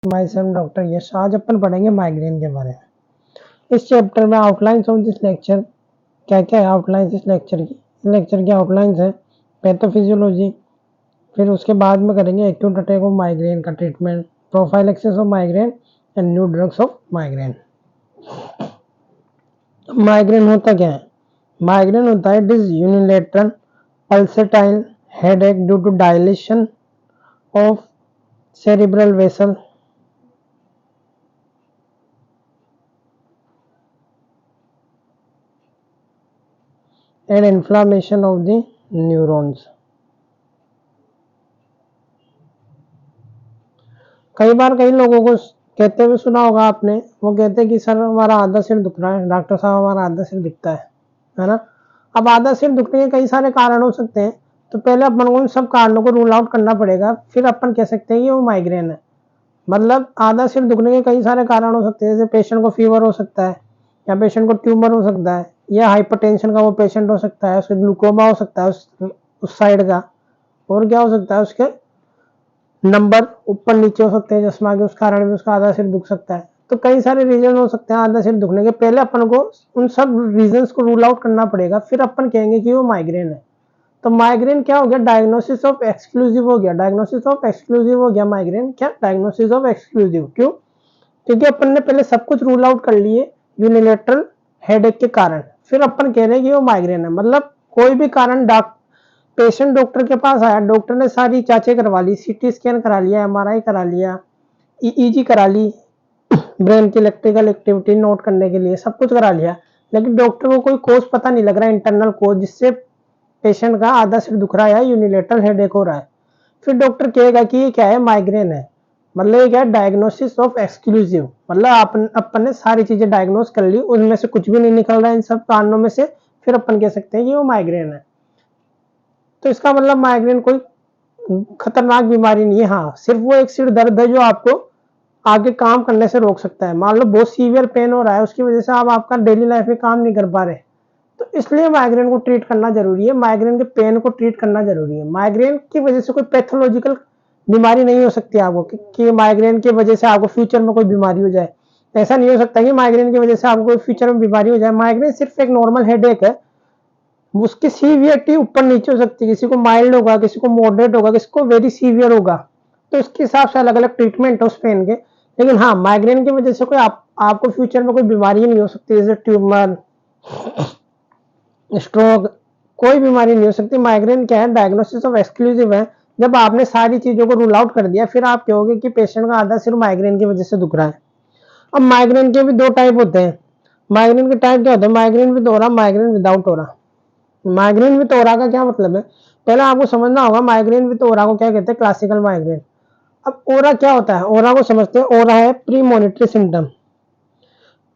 My self doctor यश। आज अपन पढ़ेंगे migraine के बारे में। इस चैप्टर में आउटलाइंस ऑफ दिस लेक्चर, क्या क्या है आउटलाइंस इस लेक्चर की आउटलाइंस है पैथोफिजियोलॉजी, फिर उसके बाद में करेंगे एक्यूट अटैक ऑफ माइग्रेन का treatment, prophylaxis of migraine and new drugs of migraine. Migraine होता क्या है? माइग्रेन होता है this unilateral pulsatile headache due to dilation of cerebral vessel and inflammation of the neurons। कई बार कई लोगों को कहते हुए सुना होगा आपने, वो कहते हैं कि सर हमारा आधा सिर दुख रहा है, डॉक्टर साहब हमारा आधा सिर दिखता है ना। अब आधा सिर दुखने के कई सारे कारण हो सकते हैं, तो पहले अपन को उन सब कारणों को रूल आउट करना पड़ेगा, फिर अपन कह सकते हैं कि वो माइग्रेन है। मतलब आधा सिर दुखने के कई सारे कारण हो सकते हैं, जैसे पेशेंट को फीवर हो सकता है, या पेशेंट को ट्यूमर हो सकता है, या हाइपरटेंशन का वो पेशेंट हो सकता है, उसके ग्लूकोमा हो सकता है उस साइड का, और क्या हो सकता है उसके नंबर ऊपर नीचे हो सकते हैं चश्मा के, उस कारण भी उसका आधा सिर दुख सकता है। तो कई सारे रीजन हो सकते हैं आधा सिर दुखने के, पहले अपन को उन सब रीजंस को रूल आउट करना पड़ेगा, फिर अपन कहेंगे कि वो माइग्रेन है। तो माइग्रेन क्या हो गया? डायग्नोसिस ऑफ एक्सक्लूसिव हो गया, डायग्नोसिस ऑफ एक्सक्लूसिव हो गया माइग्रेन। क्या? Diagnosis of exclusive. क्यों? क्योंकि अपन ने पहले सब कुछ रूल आउट कर लिए यूनिलेटरल हेडेक के कारण, फिर अपन कह रहे हैं कि वो माइग्रेन है। मतलब कोई भी कारण पेशेंट डॉक्टर के पास आया, डॉक्टर ने सारी जांचें करवा ली, सीटी स्कैन करा लिया, एमआरआई करा लिया, ईईजी करा ली, ब्रेन की इलेक्ट्रिकल एक्टिविटी नोट करने के लिए सब कुछ करा लिया, लेकिन डॉक्टर को कोई कोज पता नहीं लग रहा है, इंटरनल कोज, जिससे पेशेंट का आधा सिर दुख रहा है, यूनिलेटरल हेडेक हो रहा है। फिर डॉक्टर कहेगा कि ये क्या है? माइग्रेन है। मतलब ये क्या है? Diagnosis of exclusive. मतलब अपन ने सारी चीजें डायग्नोस कर ली, उनमें से कुछ भी नहीं निकल रहा है इन सब कारणों में से, फिर अपन कह सकते हैं कि वो माइग्रेन है। तो इसका मतलब माइग्रेन कोई खतरनाक बीमारी नहीं है। हाँ, सिर्फ वो एक सिर दर्द है जो आपको आगे काम करने से रोक सकता है। मान लो बहुत सीवियर पेन हो रहा है, उसकी वजह से आप आपका डेली लाइफ में काम नहीं कर पा रहे, तो इसलिए माइग्रेन को ट्रीट करना जरूरी है, माइग्रेन के पेन को ट्रीट करना जरूरी है। माइग्रेन की वजह से कोई पैथोलॉजिकल बीमारी नहीं हो सकती आपको कि माइग्रेन की वजह से आपको फ्यूचर में कोई बीमारी हो जाए। ऐसा नहीं हो सकता कि माइग्रेन की वजह से आपको कोई फ्यूचर में बीमारी हो जाए। माइग्रेन सिर्फ एक नॉर्मल हेडेक है, उसकी सीवियरिटी ऊपर नीचे हो सकती है, किसी को माइल्ड होगा, किसी को मॉडरेट होगा, किसी को वेरी सीवियर होगा, तो उसके हिसाब से अलग अलग ट्रीटमेंट है उस पेन के। लेकिन हाँ, माइग्रेन की वजह से कोई आपको फ्यूचर में कोई बीमारी नहीं हो सकती, जैसे ट्यूमर, स्ट्रोक, कोई बीमारी नहीं हो सकती। माइग्रेन क्या है? डायग्नोसिस ऑफ एक्सक्लूसिव है। जब आपने सारी चीजों को रूल आउट कर दिया, फिर आप कहोगे कि पेशेंट का आधा सिर माइग्रेन की वजह से दुख रहा है। अब माइग्रेन के भी दो टाइप होते हैं। माइग्रेन के टाइप क्या होते हैं? Migraine with aura, migraine without aura. Migraine with aura का क्या मतलब है? पहले आपको समझना होगा माइग्रेन विद ऑरा को क्या कहते हैं। Classical migraine. अब ओरा क्या होता है? ओरा को समझते हैं। ओरा है प्री मॉनिटरी सिम्टम।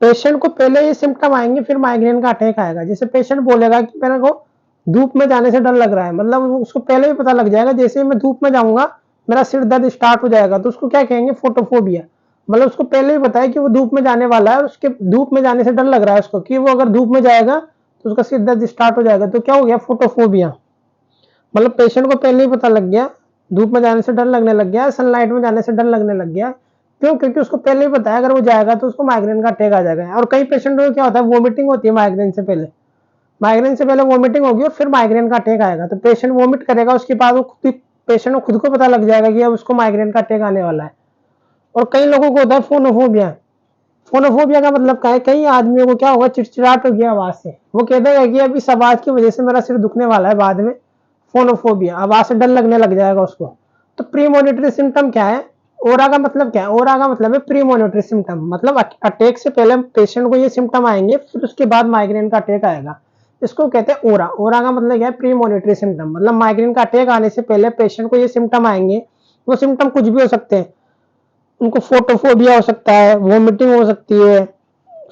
पेशेंट को पहले ये सिम्टम आएंगे, फिर माइग्रेन का अटैक आएगा। जैसे पेशेंट बोलेगा कि मेरे को धूप में जाने से डर लग रहा है, मतलब उसको पहले ही पता लग जाएगा जैसे ही मैं धूप में जाऊंगा मेरा सिर दर्द स्टार्ट हो जाएगा, तो उसको क्या कहेंगे? फोटोफोबिया। मतलब उसको पहले ही पता है कि वो धूप में जाने वाला है, उसके धूप में जाने से डर लग रहा है उसको, कि वो अगर धूप में जाएगा तो उसका सिर दर्द स्टार्ट हो जाएगा, तो क्या हो गया? फोटोफोबिया। मतलब पेशेंट को पहले ही पता लग गया, धूप में जाने से डर लगने लग गया, सनलाइट में जाने से डर लगने लग गया। क्यों? क्योंकि उसको पहले ही पता है अगर वो जाएगा तो उसको माइग्रेन का अटैक आ जाएगा। और कई पेशेंट को क्या होता है? वोमिटिंग होती है माइग्रेन से पहले। माइग्रेन से पहले वोमिटिंग होगी और फिर माइग्रेन का अटैक आएगा, तो पेशेंट वोमिट करेगा, उसके बाद वो पेशेंट को खुद को पता लग जाएगा कि अब उसको माइग्रेन का अटैक आने वाला है। और कई लोगों को होता है फोनोफोबिया। फोनोफोबिया का मतलब क्या है? कई आदमियों को क्या होगा? चिड़चिड़ाहट होगी आवाज से, वो कहते हैं कि अभी इस आवाज की वजह से मेरा सिर दुखने वाला है बाद में। फोनोफोबिया, आवाज से डर लगने लग जाएगा उसको। तो प्री मॉनिटरी सिम्टम क्या है? ओरा का मतलब क्या है? ओरा का मतलब है प्री मॉनिटरी सिम्टम, मतलब अटैक से पहले पेशेंट को ये सिम्टम आएंगे, फिर उसके बाद माइग्रेन का अटैक आएगा। इसको कहते हैं ओरा। ओरा का मतलब क्या है? Pre monetary symptom. मतलब माइग्रेन का अटैक आने से पहले पेशेंट को ये सिम्टम आएंगे। वो सिम्टम कुछ भी हो सकते हैं, उनको फोटोफोबिया हो सकता है, वोमिटिंग हो सकती है,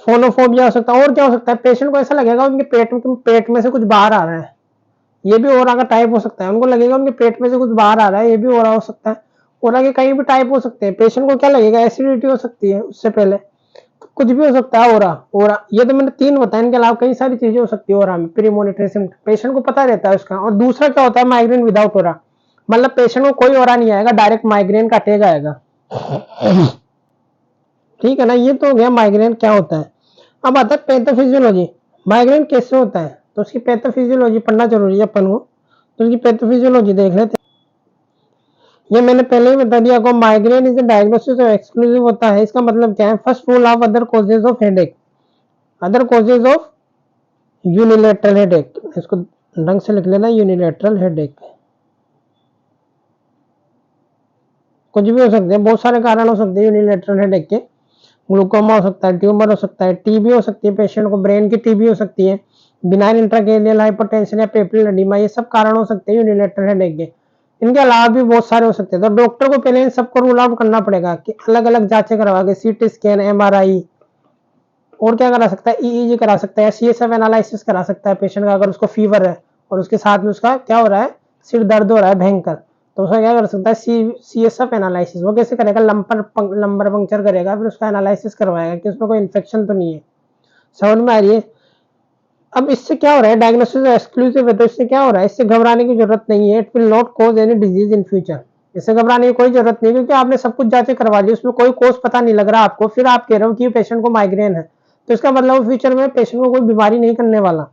फोनोफोबिया हो सकता है, और क्या हो सकता है? पेशेंट को ऐसा लगेगा उनके पेट में से कुछ बाहर आ रहा है, ये भी ओरा का टाइप हो सकता है। उनको लगेगा उनके पेट में से कुछ बाहर आ रहा है, ये भी ओरा हो सकता है। ओरा के कई भी टाइप हो सकते हैं। पेशेंट को क्या लगेगा? एसिडिटी हो सकती है उससे पहले, तो कुछ भी हो सकता है। ओरा ओरा ये तो मैंने 3 बताया, इनके अलावा कई सारी चीजें हो सकती है ओरा में। प्री मॉनिटरी सिम्टम पेशेंट को पता रहता है उसका। और दूसरा क्या होता है? माइग्रेन विदाउट ओरा। मतलब पेशेंट को कोई ओरा नहीं आएगा, डायरेक्ट माइग्रेन का अटैक आएगा। ठीक है ना। ये तो हो गया माइग्रेन क्या होता है। अब आता है पैथोफिजियोलॉजी, माइग्रेन कैसे होता है, तो उसकी पैथोफिजियोलॉजी पढ़ना जरूरी है अपन को। तो उसकी पैथोफिजियोलॉजी देख लेते हैं। ये मैंने पहले ही बता दिया आपको, migraine is diagnosis of exclusive होता है। इसका मतलब क्या है, first rule of other causes of headache, other causes of unilateral headache, इसको ढंग से लिख लेना, यूनिलेटरल हेडेक। कुछ भी हो सकते हैं, बहुत सारे कारण हो सकते हैं यूनिलेटरल हेडेक के। ग्लूकोमा हो सकता है, ट्यूमर हो सकता है, टीबी हो सकती है, पेशेंट को ब्रेन की टीबी हो सकती है, बिनाइन इंट्राक्रैनियल हाइपरटेंशन या पेपिल एडिमा, ये सब कारण हो सकते हैं यूनिलेटरल हेडेक के। इनके अलावा भी बहुत सारे हो सकते हैं। तो डॉक्टर को पहले इन सबको रूल आउट करना पड़ेगा कि अलग अलग जांचें करवा के, सीटी स्कैन, एमआरआई, और क्या करा सकता है, ईईजी करा सकता है, सीएसएफ एनालिसिस करा सकता है पेशेंट का, अगर उसको फीवर है और उसके साथ में उसका क्या हो रहा है, सिर दर्द हो रहा है भयंकर, तो उसका क्या कर सकता है, सीएसएफ एनालिसिस। वो कैसे करेगा, लंबर पंक्चर करेगा, फिर उसका एनालिसिस करवाएगा कि उसमें कोई इन्फेक्शन तो नहीं है। समझ में आ रही है। अब इससे क्या हो रहा है, डायग्नोसिस एक्सक्लूसिव है, तो इससे क्या हो रहा है, इससे घबराने की जरूरत नहीं है। It will not cause any disease in future. इससे घबराने की कोई जरूरत नहीं, क्योंकि आपने सब कुछ जांचें करवा ली, उसमें कोई कोर्स पता नहीं लग रहा आपको, फिर आप कह रहे हो कि पेशेंट को माइग्रेन है, तो इसका मतलब फ्यूचर में पेशेंट को कोई बीमारी नहीं करने वाला।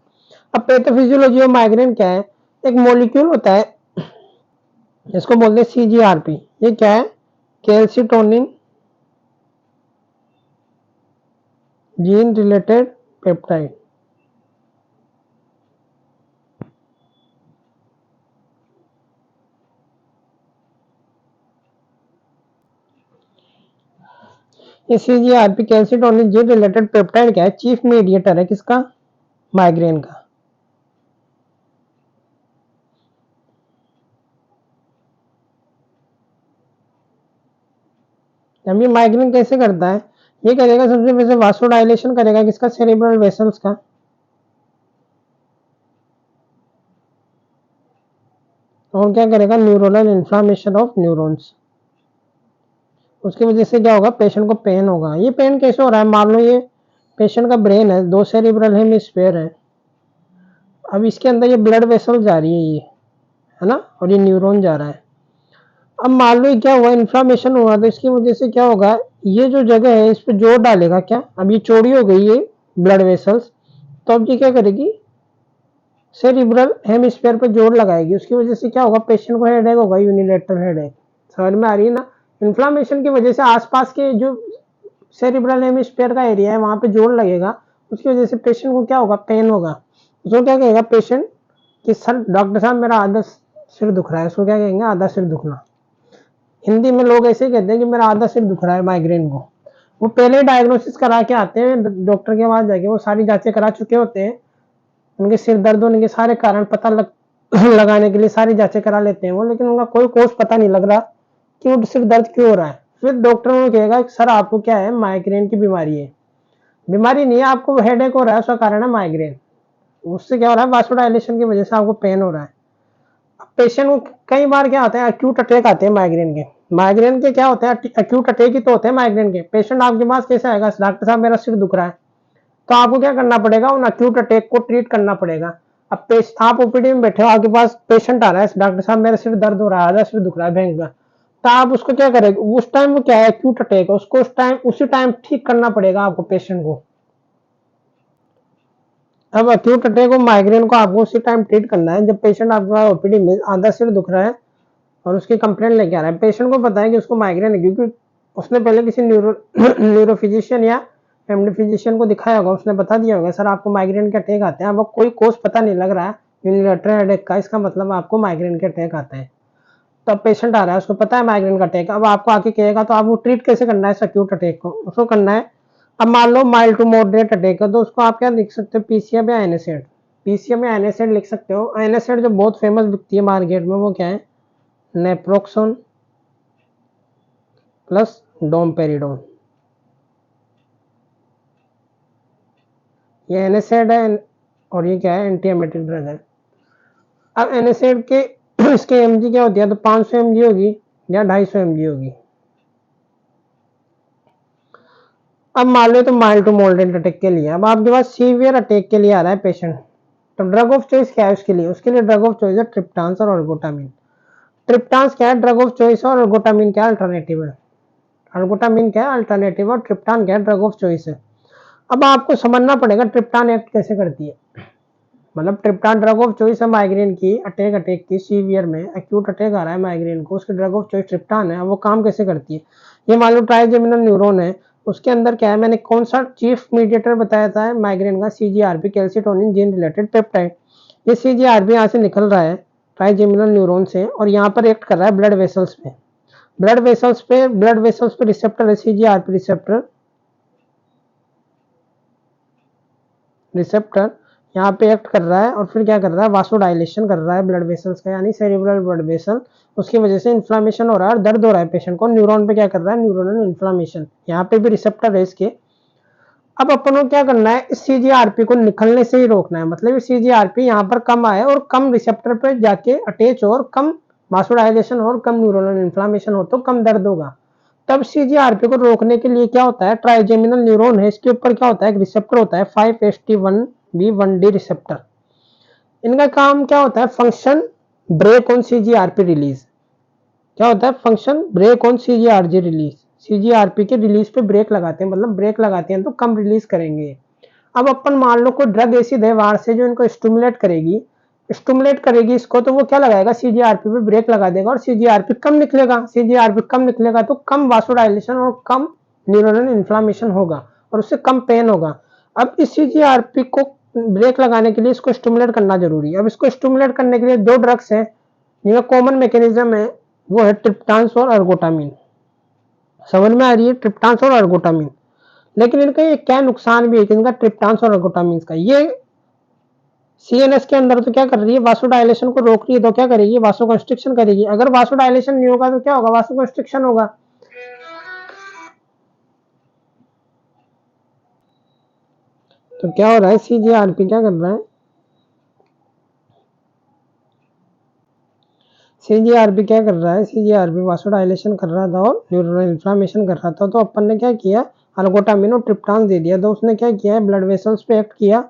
अब पैथोफिजियोलॉजी ऑफ माइग्रेन क्या है, एक मॉलिक्यूल होता है, इसको बोलते हैं सीजीआरपी। ये क्या है, कैल्सिटोनिन जीन रिलेटेड पेप्टाइड। ये CGRP calcitonin gene related peptide क्या है, चीफ मीडिएटर है किसका, माइग्रेन का। अब ये माइग्रेन कैसे करता है, ये करेगा सबसे पहले वासोडाइलेशन करेगा किसका, सेरेब्रल वेसल्स का। और क्या करेगा, न्यूरोनल इन्फ्लामेशन ऑफ न्यूरॉन्स। उसकी वजह से क्या होगा, पेशेंट को पेन होगा। ये पेन कैसे हो रहा है, मान लो ये पेशेंट का ब्रेन है, दो सेरेब्रल हेमिस्फीयर है, अब इसके अंदर ये ब्लड वेसल जा रही है, ये है ना, और ये न्यूरॉन जा रहा है। अब मान लो क्या हुआ, इन्फ्लामेशन हुआ, तो इसकी वजह से क्या होगा, ये जो जगह है इस पर जोर डालेगा क्या, अब ये चौड़ी हो गई है ब्लड वेसल्स, तो अब ये क्या करेगी, सेरिब्रल हेमिस्फीयर पर जोर लगाएगी। उसकी वजह से क्या होगा, पेशेंट को हेडेक होगा, यूनिलेटरल हेडेक। समझ में आ रही है ना। इन्फ्लामेशन की वजह से आसपास के जो सेरिब्रल हेमिस्फीयर का एरिया है वहां पे जोर लगेगा, उसकी वजह से पेशेंट को क्या होगा, पेन होगा। उसको क्या कहेगा पेशेंट कि सर डॉक्टर साहब मेरा आधा सिर दुख रहा है, उसको क्या कहेंगे, आधा सिर दुखना। हिंदी में लोग ऐसे ही कहते हैं कि मेरा आधा सिर दुख रहा है माइग्रेन को। वो पहले डायग्नोसिस करा के आते हैं डॉक्टर के पास जाके, वो सारी जांचें करा चुके होते हैं, उनके सिर दर्द होने के सारे कारण पता लगाने के लिए सारी जांचें करा लेते हैं वो, लेकिन उनका कोई कोर्स पता नहीं लग रहा कि वो सिर दर्द क्यों हो रहा है। फिर डॉक्टर उन्हें कहेगा सर आपको क्या है, माइग्रेन की बीमारी है। बीमारी नहीं है, आपको हेडेक हो रहा है, उसका कारण है माइग्रेन। उससे क्या हो रहा है, वासोडाइलेशन की वजह से आपको पेन हो रहा है। पेशेंट को कई बार क्या होता है, अक्यूट अटैक आते हैं माइग्रेन के। माइग्रेन के क्या होते हैं, अक्यूट अटैक ही तो होते हैं माइग्रेन के। पेशेंट आपके पास कैसे आएगा, डॉक्टर साहब मेरा सिर दुख रहा है, तो आपको क्या करना पड़ेगा, उन अक्यूट अटैक को ट्रीट करना पड़ेगा। अब आप ओपीडी में बैठे हो, आपके पास पेशेंट आ रहा है, डॉक्टर साहब मेरा सिर दर्द हो रहा है, आधा सिर दुख रहा है भयंकर, तो आप उसको क्या करेंगे, उस टाइम वो क्या है, अक्यूट अटैक है, उसको उसी टाइम ठीक करना पड़ेगा आपको पेशेंट को। अब अक्यूट अटैक और माइग्रेन को आपको उसी टाइम ट्रीट करना है जब पेशेंट आपके पास ओपीडी में आधा सिर दुख रहा है और उसकी कंप्लेंट लेके आ रहा है। पेशेंट को पता है कि उसको माइग्रेन है, क्योंकि उसने पहले किसी न्यूरो फिजिशियन या फैमिली फिजिशियन को दिखाया होगा, उसने बता दिया होगा सर आपको माइग्रेन के अटैक आते हैं। अब कोई कोर्स पता नहीं लग रहा है यूनिलेटरल हेडेक का, इसका मतलब आपको माइग्रेन के अटैक आते हैं। तो अब पेशेंट आ रहा है, उसको पता है माइग्रेन का अटैक, अब आपको आके कहेगा, तो आप वो ट्रीट कैसे करना है इस अक्यूट अटैक को, उसको करना है। अब मान लो माइल्ड टू मॉडरेट अटैक है, तो उसको आप क्या लिख सकते हो, पीसीएम या एनएसएड। पीसीएम या एनएसएड लिख सकते हो। एनएसएड जो बहुत फेमस बिकती है मार्केट में, वो क्या है, नेप्रोक्सोन प्लस डोमपेरिडोन। ये एनएसएड है और ये क्या है, एंटी एमेटिक ड्रग है। अब एनएसएड के इसके एमजी क्या होती है, तो 500 एमजी होगी या 250 एमजी होगी। अब मान लो तो माइल्ड टू मॉडरेट अटैक के लिए, अब आपके पास सीवियर अटैक के लिए आ रहा है पेशेंट, तो ड्रग ऑफ चॉइस क्या है उसके लिए, ड्रग ऑफ चॉइस है ट्रिप्टांस और अर्गोटामिन। ट्रिप्टांस क्या है, ड्रग ऑफ चॉइस, और अर्गोटामिन क्या अल्टरनेटिव है। अर्गोटामिन क्या है, अल्टरनेटिव, और ट्रिप्टान क्या है, ड्रग ऑफ चॉइस है। अब आपको समझना पड़ेगा ट्रिप्टान एक्ट कैसे करती है। मतलब ट्रिप्टान ड्रग ऑफ चॉइस है माइग्रेन की, अटैक की सीवियर में एक्यूट अटैक आ रहा है माइग्रेन को, उसकी ड्रग ऑफ चॉइस ट्रिप्टान है। वो काम कैसे करती है, ये मान लो ट्राइजेमिनल न्यूरॉन है, उसके अंदर क्या है, मैंने कौन सा चीफ मीडिएटर बताया था माइग्रेन का, CGRP, calcitonin gene related peptide. ये सीजीआरपी यहाँ से निकल रहा है ट्राइजेमिनल न्यूरॉन से, और यहाँ पर एक्ट कर रहा है ब्लड वेसल्स पे। ब्लड वेसल्स पे रिसेप्टर है, सीजीआरपी रिसेप्टर यहाँ पे एक्ट कर रहा है, और फिर क्या कर रहा है, वासोडाइलेशन कर रहा है ब्लड वेसल्स का, यानी सेरिब्रल ब्लड वेसल। उसकी वजह से इन्फ्लामेशन हो रहा है और दर्द हो रहा है पेशेंट को। न्यूरॉन पे क्या कर रहा है, न्यूरोनल इन्फ्लामेशन, यहाँ पे भी रिसेप्टर है इसके। अब अपन को क्या करना है, इस सीजीआरपी को निकलने से ही रोकना है। मतलब सीजीआरपी यहाँ पर कम आए और कम रिसेप्टर पे जाके अटैच हो, और कम वासोडाइलेशन और कम न्यूरोनल इन्फ्लामेशन हो, तो कम दर्द होगा। तब सीजीआरपी को रोकने के लिए क्या होता है, ट्राइजेमिनल न्यूरॉन है, इसके ऊपर क्या होता है, एक रिसेप्टर होता है 5HT1B1D रिसेप्टर। इनका काम क्या होता है, function brake on CGRP release. क्या होता है, function brake on CGRG release. CGRP के रिलीज पे ब्रेक लगाते हैं, मतलब ब्रेक लगाते हैं तो कम रिलीज करेंगे। अब अपन मान लो कोई ड्रग ऐसी दे बाहर से जो इनको स्टिमुलेट करेगी इसको, तो वो क्या लगाएगा, सीजीआरपी पे ब्रेक लगा देगा और सीजीआरपी कम निकलेगा तो कम वासोडाइलेशन और कम न्यूरोनल इन्फ्लामेशन होगा, और उससे कम पेन होगा। अब इस सीजीआरपी को ब्रेक लगाने के लिए इसको स्टिमुलेट करना जरूरी है। अब इसको स्टिमुलेट करने के लिए दो ड्रग्स हैं जिनका कॉमन मैकेनिज्म है, वो है ट्रिप्टान्स और अर्गोटामिन। समझ में आ रही है, ट्रिप्टान्स और अर्गोटामिन। लेकिन इनका ये क्या नुकसान भी है, इनका ट्रिप्टान्स और अर्गोटामिन का, ये सीएनएस के अंदर तो क्या कर रही है, वासोडाइलेशन को रोक रही है, तो क्या करेगी, वासोकंस्ट्रिक्शन करेगी। अगर वासोडाइलेशन नहीं होगा तो क्या होगा, वासोकंस्ट्रिक्शन होगा। तो क्या हो रहा है, सीजीआरपी क्या कर रहा है, सीजीआरपी वासोडाइलेशन कर रहा था और न्यूरोनल इन्फ्लामेशन कर रहा था। तो अपन ने क्या किया, अर्गोटामिन और ट्रिप्टान दे दिया, तो उसने क्या किया, ब्लड वेसल्स पे एक्ट किया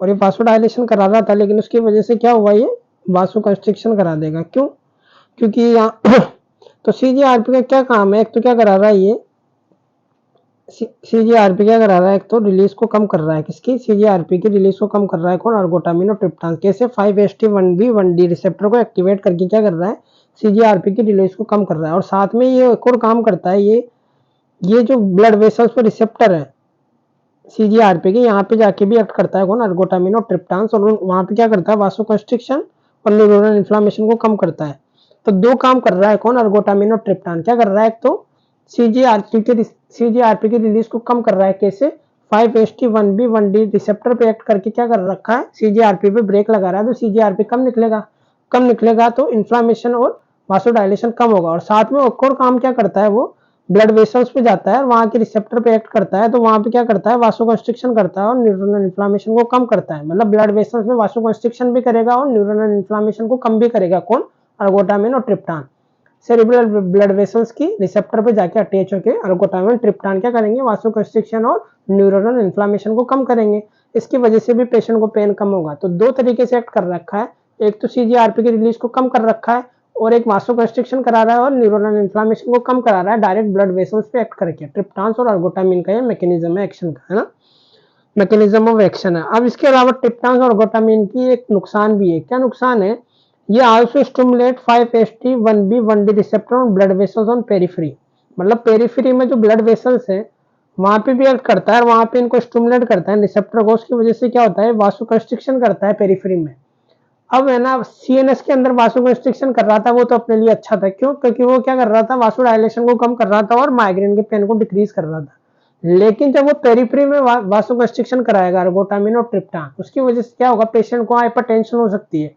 और ये वासोडाइलेशन करा रहा था, लेकिन उसकी वजह से क्या हुआ, ये वासोकंस्ट्रिक्शन करा देगा। क्यों, क्योंकि यहाँ तो सीजीआरपी का क्या काम है, एक तो क्या करा रहा है, ये सीजीआरपी क्या करा रहा है, एक तो रिलीज को कम कर रहा है, किसकी, सीजीआरपी की रिलीज को कम कर रहा है कौन, अर्गोटामिन और ट्रिप्टान। कैसे, 5HT1B1D रिसेप्टर को एक्टिवेट करके क्या कर रहा है, सीजीआरपी की रिलीज को कम कर रहा है। और साथ में ये एक और काम करता है, ये जो ब्लड वेसल्स पर रिसेप्टर है सीजीआरपी के, यहाँ पे जाके भी एक्ट करता है कौन, अर्गोटामिन और ट्रिप्टान, और वहां पे क्या करता है, वासोकंस्ट्रिक्शन और न्यूरोनल इन्फ्लामेशन को कम करता है। तो दो काम कर रहा है कौन, अर्गोटामिन और ट्रिप्टान। क्या कर रहा है, एक तो सीजीआरपी की रिलीज को कम कर रहा है, कैसे, 5HT1B1D रिसेप्टर पे एक्ट करके क्या कर रखा है, सीजीआरपी पे ब्रेक लगा रहा है, तो सीजीआरपी कम निकलेगा तो इन्फ्लामेशन और वासोडाइलेशन कम होगा। और साथ में एक और काम क्या करता है, वो ब्लड वेसल्स पे जाता है और वहां के रिसेप्टर पे एक्ट करता है, तो वहां पे क्या करता है, वासोकंस्ट्रिक्शन करता है और न्यूरोनल इन्फ्लामेशन को कम करता है। मतलब ब्लड वेसल्स में वासोकंस्ट्रिक्शन भी करेगा और न्यूरोनल इन्फ्लामेशन को कम भी करेगा कौन, अर्गोटामिन और ट्रिप्टान। सेरिब्रल ब्लड वेसल्स की रिसेप्टर पे जाके अटैच होकर अर्गोटामिन ट्रिप्टान क्या करेंगे, वासोकंस्ट्रिक्शन और न्यूरोनल इन्फ्लामेशन को कम करेंगे। इसकी वजह से भी पेशेंट को पेन कम होगा। तो दो तरीके से एक्ट कर रखा है, एक तो सीजीआरपी की रिलीज को कम कर रखा है और एक वासोकंस्ट्रिक्शन करा रहा है और न्यूरोनल इन्फ्लामेशन को कम करा रहा है डायरेक्ट ब्लड वेसल्स पे एक्ट करके। ट्रिप्टान्स और अर्गोटामिन का ये मैकेनिज्म है एक्शन का, है ना, मैकेनिज्म ऑफ एक्शन है। अब इसके अलावा ट्रिप्टान्स और अर्गोटामिन की एक नुकसान भी है। क्या नुकसान है, ये also stimulate 5HT1B1D receptor on blood vessels on periphery. मतलब पेरिफेरी में जो ब्लड वेसल्स है वहां पे भी एक्ट करता है और वहां पे इनको स्टिमुलेट करता है रिसेप्टर को। उसकी वजह से क्या होता है, वासोकंस्ट्रिक्शन करता है पेरिफेरी में। अब है ना, सीएनएस के अंदर वासोकंस्ट्रिक्शन कर रहा था, वो तो अपने लिए अच्छा था। क्यों, क्योंकि वो क्या कर रहा था, वासोडाइलेशन को कम कर रहा था और माइग्रेन के पेन को डिक्रीज कर रहा था। लेकिन जब वो पेरिफेरी में वासोकंस्ट्रिक्शन कराएगा अर्गोटामिन और ट्रिप्टान, उसकी वजह से क्या होगा, पेशेंट को हाइपरटेंशन हो सकती है।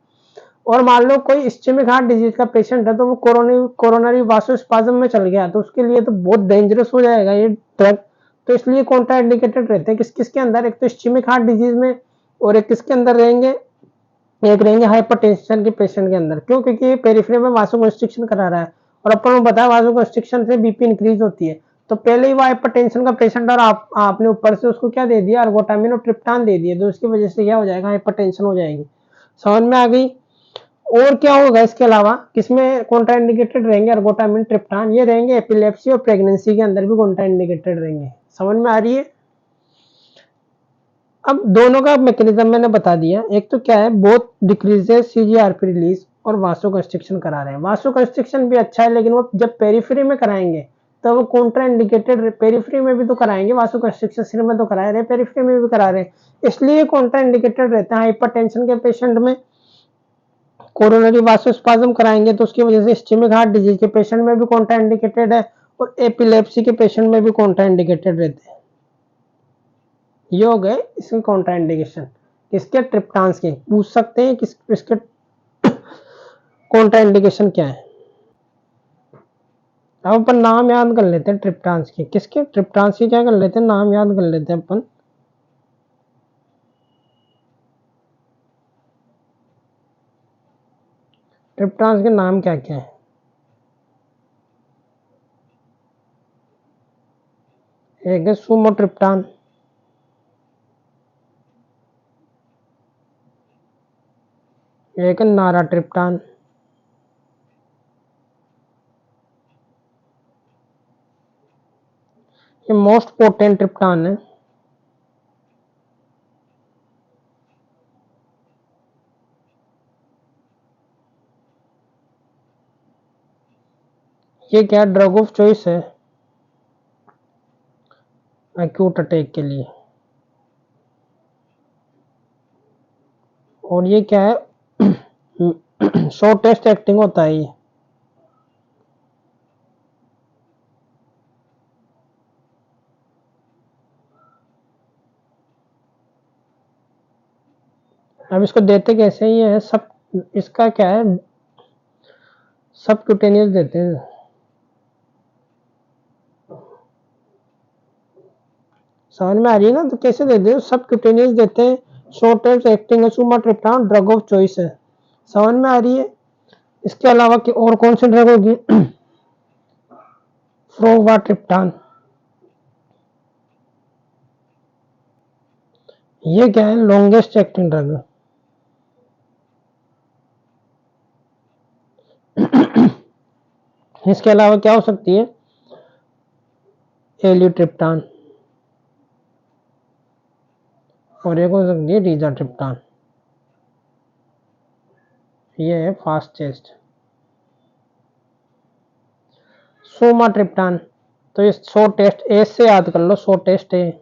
और मान लो कोई इस्केमिक हार्ट डिजीज का पेशेंट है, तो वो कोरोनरी वासोस्पाज्म में चल गया, तो उसके लिए तो बहुत डेंजरस हो जाएगा ये ड्रग। तो इसलिए कॉन्ट्राइंडिकेटेड रहते हैं किसके अंदर, एक तो इस्केमिक हार्ट डिजीज में और एक किसके अंदर रहेंगे, एक रहेंगे हाइपरटेंशन के पेशेंट के अंदर। क्यों, क्योंकि ये पेरिफेरी में वासोकंस्ट्रिक्शन करा रहा है और अपन को बताया वासोकंस्ट्रिक्शन से बीपी इंक्रीज होती है। तो पहले ही वो हाइपरटेंशन का पेशेंट और आपने ऊपर से उसको क्या दे दिया, अर्गोटामिन और ट्रिप्टान दे दिया, तो उसकी वजह से क्या हो जाएगा, हाइपरटेंशन हो जाएगी। समझ में आ गई। और क्या होगा इसके अलावा, किसमें कॉन्ट्राइंडिकेटेड रहेंगे अर्गोटामिन ट्रिप्टान, ये रहेंगे एपिलेप्सी और प्रेगनेंसी के अंदर भी कॉन्ट्राइंडिकेटेड रहेंगे। समझ में आ रही है। अब दोनों का मैकेनिज्म मैंने बता दिया। एक तो क्या है, बोथ डिक्रीजेस सीजीआरपी रिलीज और वासो कंस्ट्रिक्शन करा रहे हैं। वासो कंस्ट्रिक्शन भी अच्छा है, लेकिन वो जब पेरिफेरी में कराएंगे तो वो कॉन्ट्राइंडिकेटेड, पेरिफेरी में भी तो कराएंगे वासो कंस्ट्रिक्शन, सिर में तो करा रहे हैं, पेरिफेरी में भी करा रहे हैं, इसलिए कॉन्ट्राइंडिकेटेड रहता है। हाइपरटेंशन के पेशेंट में कोरोनरी वासोस्पाज्म कराएंगे तो उसकी वजह से इस्केमिक हार्ट डिजीज के पेशेंट में भी कॉन्ट्राइंडिकेटेड है, और एपिलेप्सी के पेशेंट में भी कॉन्ट्राइंडिकेटेड रहते हैं। ये हो गए इसके कॉन्ट्राइंडिकेशन। किसके? ट्रिप्टान्स के। पूछ सकते हैं किस इसके कॉन्ट्राइंडिकेशन क्या है। अब अपन नाम याद कर लेते हैं ट्रिप्टान्स के। किसके? ट्रिप्टान्स के क्या कर लेते हैं, नाम याद कर लेते हैं अपन। ट्रिप्टान्स के नाम क्या क्या है? एक है सुमोट्रिप्टान, एक है नाराट्रिप्टान, ये मोस्ट पोटेंट ट्रिप्टान है। ये क्या ड्रग ऑफ चॉइस है एक्यूट अटैक के लिए। और ये क्या है शॉर्टेस्ट एक्टिंग होता है ये। अब इसको देते कैसे? ये है सब, इसका क्या है, सब क्यूटेनियस देते हैं। समझ में आ रही है ना, तो कैसे देते हैं? सब क्यूटेनियस देते हैं, शॉर्टेस्ट एक्टिंग है, सुमाट्रिप्टान ड्रग ऑफ चॉइस है। समझ में आ रही है। इसके अलावा कि और कौन सी ड्रग होगी फ्रोवाट्रिप्टान, ये क्या है, लॉन्गेस्ट एक्टिंग ड्रग। इसके अलावा क्या हो सकती है, एलिट्रिप्टान, और एक हो सकती है रिजाट्रिप्टान, ये है फास्ट चेस्ट। सोमाट्रिप्टान, तो ये 100 टेस्ट एस से याद कर लो, 100 टेस्ट है,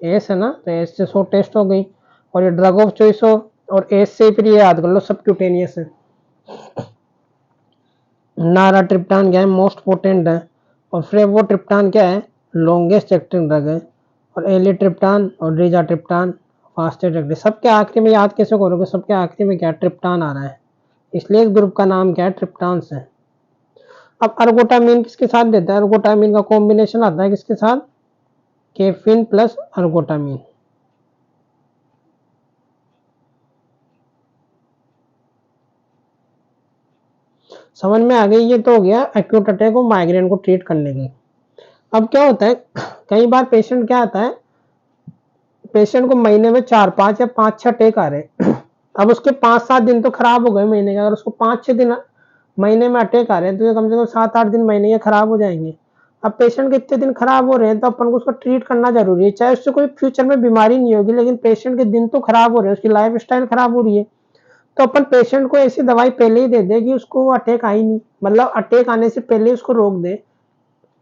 एस है ना, तो एस से 100 टेस्ट हो गई, और ये ड्रग ऑफ चॉइस हो, और एस से फिर ये याद कर लो सबक्यूटेनियस है। नाराट्रिप्टान क्या है, मोस्ट पोटेंट है, और फ्रेवोट्रिप्टान क्या है, लॉन्गेस्ट एक्टिंग ड्रग है, और एलिट्रिप्टान और रिजाट्रिप्टान फास्टेस्ट एक्टिंग। सबके आखिरी में याद कैसे करोगे, सबके आखिरी में क्या ट्रिप्टान आ रहा है, इसलिए इस ग्रुप का नाम क्या है, ट्रिप्टान्स है। अब अर्गोटामिन किसके साथ देता है? अर्गोटामिन का कॉम्बिनेशन आता है किसके साथ, केफिन प्लस अर्गोटामिन। समझ में आ गई। ये तो हो गया एक्यूट अटैक और माइग्रेन को ट्रीट करने की। अब क्या होता है, कई बार पेशेंट क्या आता है, पेशेंट को महीने में 4-5 या 5-6 अटैक आ रहे अब उसके 5-7 दिन तो खराब हो गए महीने के, अगर उसको 5-6 दिन महीने में अटैक आ रहे हैं तो कम से कम 7-8 दिन महीने के खराब हो जाएंगे। अब पेशेंट के इतने दिन खराब हो रहे हैं तो अपन को उसको ट्रीट करना जरूरी है, चाहे उससे कोई फ्यूचर में बीमारी नहीं होगी, लेकिन पेशेंट के दिन तो खराब हो रहे हैं, उसकी लाइफ स्टाइल खराब हो रही है। तो अपन पेशेंट को ऐसी दवाई पहले ही दे दे कि उसको अटैक आई नहीं, मतलब अटैक आने से पहले उसको रोक दे।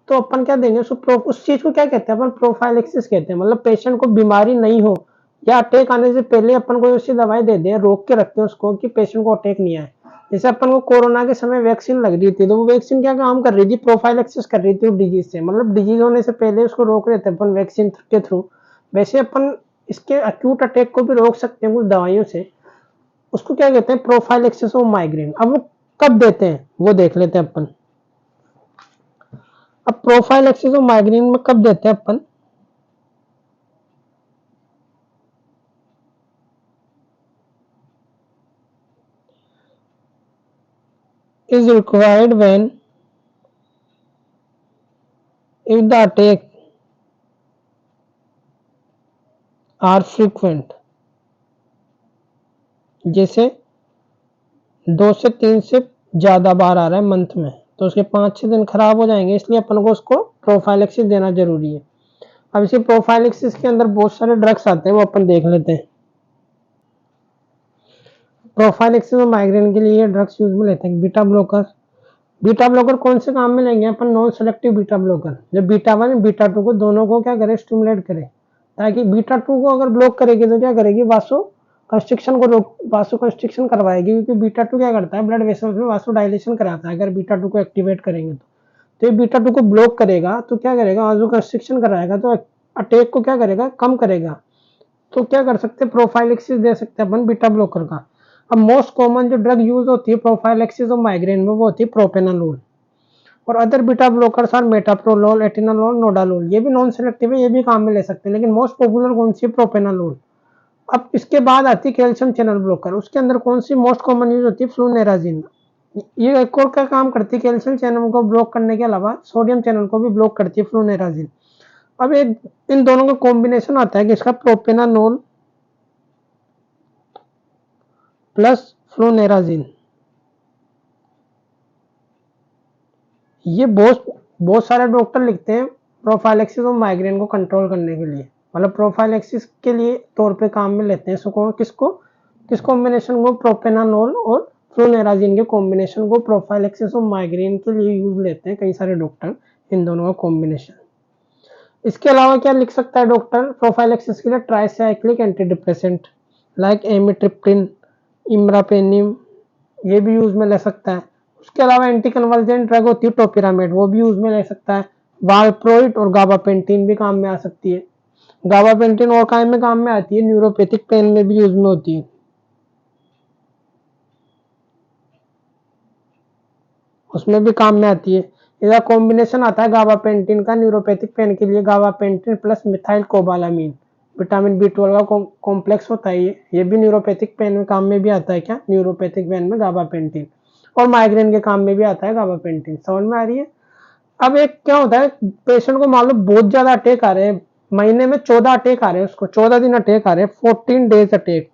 तो अपन क्या देंगे उसको, उस चीज को क्या कहते हैं अपन, प्रोफाइलेक्सिस कहते हैं। मतलब पेशेंट को बीमारी नहीं हो या अटैक आने से पहले अपन को ऐसी दवाई दे दे, रोक के रखते हैं उसको कि पेशेंट को अटैक नहीं आए। जैसे अपन को कोरोना के समय वैक्सीन लग रही थी, तो वो वैक्सीन क्या काम कर रही थी, प्रोफाइलेक्सिस कर रही थी डिजीज से, मतलब डिजीज होने से पहले उसको रोक रहे थे अपन वैक्सीन के थ्रू। वैसे अपन इसके अक्यूट अटैक को भी रोक सकते हैं कुछ दवाइयों से, उसको क्या कहते हैं, प्रोफाइलेक्सिस ऑफ माइग्रेन। अब वो कब देते हैं वो देख लेते हैं अपन। अब प्रोफाइलेक्सिस ऑफ माइग्रेन में कब देते हैं अपन, is required when if the attack are frequent, जैसे 2 से 3 से ज़्यादा बार आ रहा है मंथ में, तो उसके 5-6 दिन खराब हो जाएंगे, इसलिए अपन को उसको प्रोफाइलैक्सिस देना जरूरी है। अब इसी प्रोफाइलैक्सिस के अंदर बहुत सारे ड्रग्स आते हैं, वो अपन देख लेते हैं। प्रोफाइलैक्सिस और माइग्रेन के लिए ड्रग्स यूज में लेते हैं बीटा ब्लॉकर। बीटा ब्लॉकर कौन से काम में लेंगे अपन? नॉन सेलेक्टिव बीटा ब्लॉकर, जो बीटा 1 बीटा 2 को दोनों को क्या करे? स्टिमुलेट करे, ताकि बीटा 2 को अगर ब्लॉक करेगी तो क्या करेगी? वासो कंस्ट्रिक्शन को वासो कंस्ट्रिक्शन करवाएगी, क्योंकि बीटा 2 क्या करता है? ब्लड वेसल्स में वासो डायलेशन कराता है। अगर बीटा 2 को एक्टिवेट करेंगे तो ये बीटा 2 को ब्लॉक करेगा, तो क्या करेगा? वासो कंस्ट्रिक्शन कराएगा, तो अटैक को क्या करेगा? कम करेगा। तो क्या कर सकते हैं? प्रोफाइलैक्सिस दे सकते हैं अपन बीटा ब्लॉकर का। अब मोस्ट कॉमन जो ड्रग यूज होती है प्रोफाइलैक्सिस और माइग्रेन में, वो होती है प्रोपेनालोल। और अदर बीटा ब्लॉकर्स आर मेटाप्रोलोल, एटेनालोल, नोडालोल। ये भी नॉन सेलेक्टिव है, ये भी काम में ले सकते हैं, लेकिन मोस्ट पॉपुलर कौन सी है? प्रोपेनालोल। अब इसके बाद आती है कैल्शियम चैनल ब्लॉकर। उसके अंदर कौन सी मोस्ट कॉमन यूज होती है? फ्लूनेराजिन। ये एक और क्या काम करती है? कैल्शियम चैनल को ब्लॉक करने के अलावा सोडियम चैनल को भी ब्लॉक करती है फ्लूनेराजिन। अब एक इन दोनों का कॉम्बिनेशन आता है कि इसका प्रोपेनालोल प्लस फ्लूनेराजिन। ये बहुत सारे डॉक्टर लिखते हैं प्रोफाइलैक्सिस और माइग्रेन को कंट्रोल करने के लिए, मतलब प्रोफाइलैक्सिस के लिए तौर पे काम में लेते हैं। इसको किस कॉम्बिनेशन को? प्रोपेनानोल और फ्लूनेराजिन के कॉम्बिनेशन को प्रोफाइलैक्सिस और माइग्रेन के लिए यूज लेते हैं कई सारे डॉक्टर, इन दोनों का कॉम्बिनेशन। इसके अलावा क्या लिख सकता है डॉक्टर प्रोफाइलैक्सिस के लिए? ट्राइसाइक्लिक एंटी डिप्रेसेंट लाइक एमिट्रिप्टिन, इमरापेनिम, ये भी यूज में ले सकता है। उसके अलावा एंटी कन्वर्जेंट ड्रग होती है टोपिरामेड, वो भी यूज में ले सकता है। वालप्रोइट और गाबापेंटिन भी काम में आ सकती है। गाबापेंटिन और काम में आती है? न्यूरोपैथिक पेन में भी यूज में होती है, उसमें भी काम में आती है। इसका कॉम्बिनेशन आता है गाबापेंटिन का न्यूरोपैथिक पेन के लिए, gabapentin plus methylcobalamin. Vitamin B12 का कॉम्प्लेक्स होता है ये भी न्यूरोपैथिक पेन में काम में भी आता है। क्या? न्यूरोपैथिक पेन में गाबापेंटिन। और माइग्रेन के काम में भी आता है गाबापेंटिन। समझ में आ रही है? अब एक क्या होता है, पेशेंट को मान लो बहुत ज्यादा अटैक आ रहे हैं, महीने में 14 अटैक आ रहे हैं, उसको 14 दिन अटैक आ रहे हैं, 14 डेज अटैक।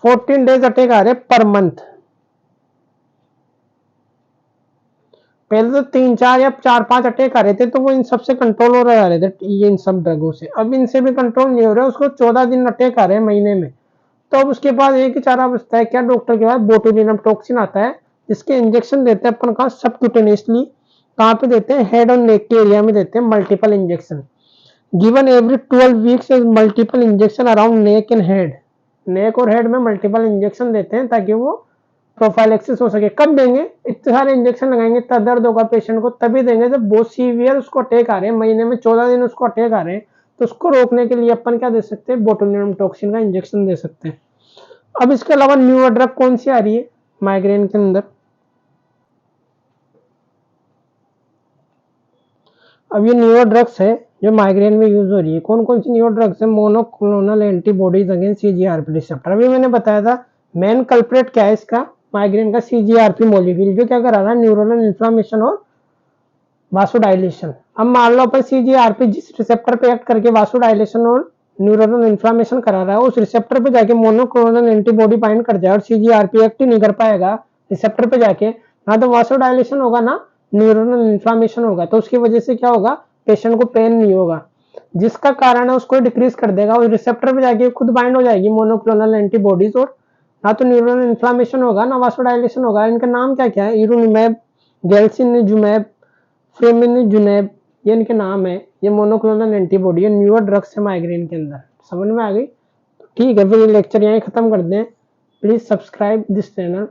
14 डेज अटैक आ रहे हैं पर मंथ। पहले तो 3-4 या 4-5 अटैक आ रहे थे, तो वो इन सबसे कंट्रोल हो रहे थे, ये इन सब ड्रगों से। अब इनसे भी कंट्रोल नहीं हो रहा है, उसको 14 दिन अटैक आ रहे हैं महीने में। तो अब उसके बाद एक ही चारा बचता है क्या डॉक्टर के पास? बोटुलिनम टॉक्सिन आता है, जिसके इंजेक्शन देते हैं अपन का सबक्यूटेनियसली। कहाँ पे देते हैं? हेड और नेक के एरिया में देते हैं, multiple injection. Given every 12 weeks multiple injection around neck and head. Neck और हेड में मल्टीपल इंजेक्शन देते हैं ताकि वो प्रोफाइलैक्सिस हो सके। कब देंगे? इतने सारे इंजेक्शन लगाएंगे तब दर्द होगा पेशेंट को, तभी देंगे जब बहुत सीवियर उसको अटैक आ रहे हैं, महीने में 14 दिन उसको अटैक आ रहे हैं। तो उसको रोकने के लिए अपन क्या दे सकते हैं? बोटुलिनम टॉक्सिन का इंजेक्शन दे सकते हैं। अब इसके अलावा न्यूअर ड्रग कौन सी आ रही है माइग्रेन के अंदर? अब ये न्यूअर ड्रग्स है जो माइग्रेन में यूज हो रही है। कौन कौन सी न्यूअर ड्रग्स है? Monoclonal antibodies against CGRP receptor. अभी मैंने बताया था मेन कल्प्रेट क्या है इसका माइग्रेन का? CGRP मॉलिक्यूल, जो क्या करा रहा है? न्यूरोनल इन्फ्लामेशन और वासोडाइलेशन। अब मान लो अपन CGRP जिस रिसेप्टर पे एक्ट करके वासोडाइलेशन और न्यूरोनल इन्फ्लामेशन करा रहा है, उस रिसेप्टर पे जाके मोनोक्लोनल एंटीबॉडी बाइंड कर जाए और CGRP एक्ट ही नहीं कर पाएगा रिसेप्टर पे जाके, ना तो वासोडाइलेशन होगा ना न्यूरोनल इन्फ्लामेशन होगा। तो उसकी वजह से क्या होगा? पेशेंट को पेन नहीं होगा, जिसका कारण है उसको डिक्रीज कर देगा। उस रिसेप्टर पे जाके खुद बाइंड हो जाएगी मोनोक्लोनल एंटीबॉडीज, और ना तो न्यूरोनल इन्फ्लामेशन होगा ना वासोडाइलेशन होगा। इनका नाम क्या क्या है? इरुनिमैब, गेल्सिनिजुमैब, फेमिनिजुनैब, ये इनके नाम है। ये मोनोक्लोनल एंटीबॉडी है, न्यूअर ड्रग्स है माइग्रेन के अंदर। समझ में आ गई? ठीक है, फिर ये लेक्चर यहीं खत्म कर दें। Please subscribe this channel.